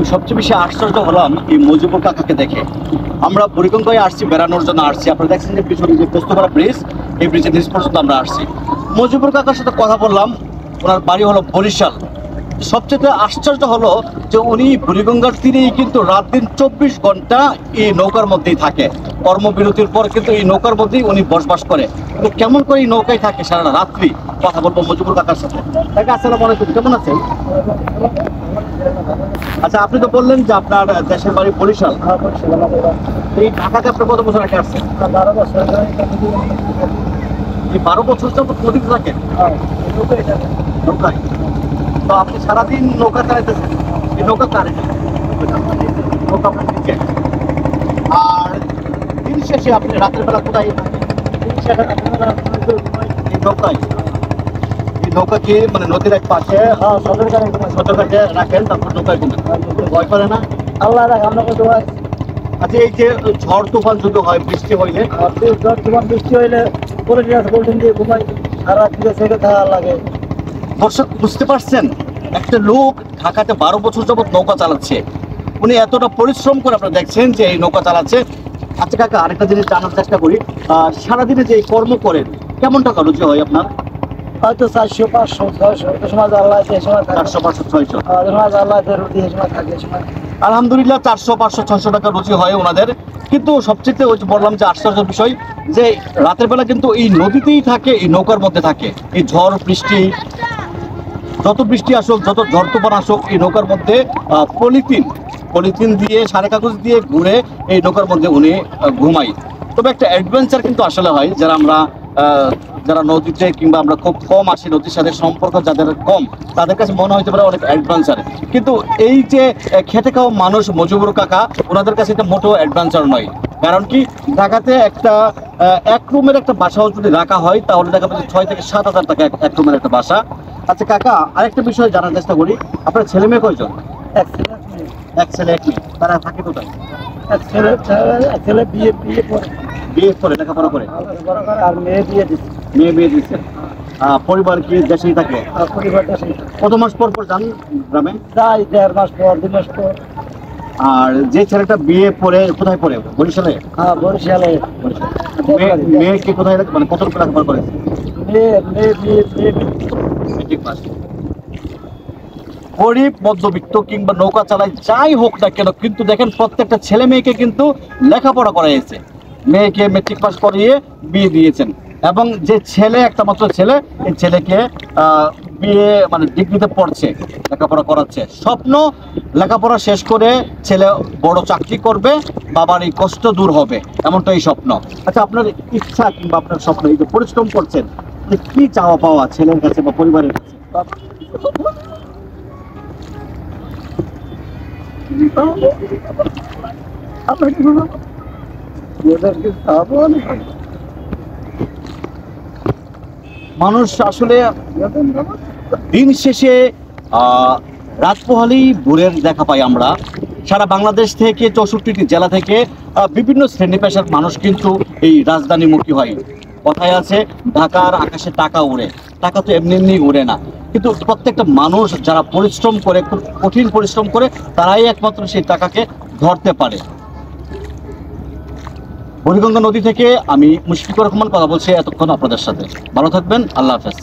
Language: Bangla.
আমি সবচেয়ে বেশি আশ্চর্য হলাম এই মজিবুর কাকাকে দেখে। আমরা বুড়িগঙ্গায় আসছি, বেড়ানোর জন্য আসছি। আপনারা দেখছেন যে পিছনে যে পোস্তপাড়া ব্রিজ, এই ব্রিজের নিচ পর্যন্ত আমরা আসছি। মজিবুর কাকার সাথে কথা বললাম, ওনার বাড়ি হলো বরিশাল। সবচেয়ে আশ্চর্য হলো যে উনি বুড়িগঙ্গার তীরেই কিন্তু রাত দিন 24 ঘন্টা এই নৌকার মধ্যেই থাকে। কর্মবিরতির পর কিন্তু এই নৌকার মধ্যেই উনি বসবাস করে। তো কেমন করে এই নৌকায় থাকে সারা রাত্রি, কথা বলবো মজিবুর কাকার সাথে। কাকা আসসালামু আলাইকুম, কেমন আছেন? আচ্ছা, আপনি তো বললেন যে আপনার দেশের বাড়ি বরিশাল। এই ঢাকাতে আপনি কত বছর আগে আসছেন? 12 বছর। এই 12 বছর যাবত নদীতে থাকেন নৌকায়? তো আপনি সারাদিন নৌকা চালাইতেছেন, এই নৌকা কারে নৌকা আপনার নিচে। আর দিন শেষে আপনি রাতের বেলা কোথায় থাকেন? এই নৌকায়, এই নৌকাকে মানে নদীর এক পাশে সতর্কাকে রাখেন, তারপর নৌকায় ঘুমেন। ভয় করে না? আল্লাহ রাখ, আমরা কত ভাই। আচ্ছা, এই যে ঝড় তুফান যদি হয়, বৃষ্টি হইলে, তোমার বৃষ্টি হইলে পরে গোল্ডেন দিয়ে ঘুমাই, সারা দিকে সেকে থাকা লাগে। দর্শক বুঝতে পারছেন, একটা লোক ঢাকাতে 12 বছর যাবত নৌকা চালাচ্ছে, উনি এতটা পরিশ্রম করে আপনারা দেখছেন যে এই নৌকা চালাচ্ছে। আচ্ছা কাকা, আরেকটা জিনিস জানার চেষ্টা করি, সারাদিনে যে এই কর্ম করেন কেমন টাকা রুজি হয় আপনার? হয়তো 400, 500, 600, সময় আল্লাহ আছে, সময় 400, 500, 600। সময় আল্লাহ রুটি, সময় থাকে, সময় আলহামদুলিল্লাহ 400, 500, 600 টাকা রুজি হয় ওনাদের। কিন্তু সবচেয়ে ওই যে বললাম যে আশ্চর্যের বিষয়, যে রাতের বেলা কিন্তু এই নদীতেই থাকে, এই নৌকার মধ্যে থাকে। এই ঝড় বৃষ্টি, যত বৃষ্টি আসুক, যত ঝড় তুফান আসুক, এই নৌকার মধ্যে পলিথিন দিয়ে, সারে কাগজ দিয়ে ঘুরে এই নৌকার মধ্যে উনি ঘুমাই। তবে একটা অ্যাডভেঞ্চার কিন্তু আসলে হয়, যারা নদীতে কিংবা আমরা খুব কম আসি, নদীর সাথে সম্পর্ক যাদের কম, তাদের কাছে মনে হতে পারে অনেক অ্যাডভেঞ্চার। কিন্তু এই যে খেটে খাওয়া মানুষ মজিবুর কাকা, ওনাদের কাছে এটা মোটো অ্যাডভেঞ্চার নয়। কারণ কি, ঢাকাতে একটা এক রুমের একটা বাসাও যদি রাখা হয় তাহলে দেখা যাবে 6 থেকে 7 হাজার টাকা এক রুমের একটা বাসা। আচ্ছা কাকা, আরেকটা বিষয় জানার চেষ্টা করি, আপনার ছেলে মেয়ে কয়জন? এক ছেলে, এক ছেলে এক মেয়ে। তারা থাকে কোথায়? এক ছেলে বিয়ে পরে বিয়ে করে, লেখাপড়া করে, আর মেয়ে বিয়ে দিচ্ছে। মেয়ে বিয়ে দিচ্ছে। পরিবার কি দেশেই থাকে? পরিবারটা সেই কত মাস পর পর যান গ্রামে? যাই 1.5 মাস পর, 2 মাস পর। আর যে ছেলেটা বিয়ে পড়ে কোথায় পড়ে? বরিশালে? হ্যাঁ, বরিশালে। মেয়েকে কোথায়, মানে কত লেখাপড়া করে? মেয়ে বিয়ে মেট্রিক পাস। গরিব মধ্যবিত্ত কিংবা নৌকা চালায় যাই হোক না কেন, কিন্তু দেখেন প্রত্যেকটা ছেলে মেয়েকে কিন্তু লেখাপড়া করাইছে। মেয়েকে মেট্রিক পাস করিয়ে বিয়ে দিয়েছেন, এবং যে ছেলে, একটা মাত্র ছেলে, এই ছেলেকে বিয়ে মানে ডিগ্রিতে পড়ছে, লেখাপড়া করাচ্ছে। স্বপ্ন, লেখাপড়া শেষ করে ছেলে বড় চাকরি করবে, বাবার এই কষ্ট দূর হবে, এমনটাই স্বপ্ন। আচ্ছা, আপনার ইচ্ছা কিংবা আপনার স্বপ্ন, এই যে পরিশ্রম করছেন, কি চাওয়া পাওয়া ছেলের কাছে বা পরিবারের কাছে? মানুষ আসলে দিন শেষে রাত পোহালেই ভোরের দেখা পাই আমরা। সারা বাংলাদেশ থেকে 64টি জেলা থেকে বিভিন্ন শ্রেণী পেশার মানুষ কিন্তু এই রাজধানীমুখী হয়। কথায় আছে, ঢাকার আকাশে টাকা উড়ে। টাকা তো এমনি এমনি উড়ে না, কিন্তু প্রত্যেকটা মানুষ যারা পরিশ্রম করে, খুব কঠিন পরিশ্রম করে, তারাই একমাত্র সেই টাকাকে ধরতে পারে। বুড়িগঙ্গা নদী থেকে আমি মুশফিকুর রহমান কথা বলছি এতক্ষণ আপনাদের সাথে। ভালো থাকবেন, আল্লাহ হাফেজ।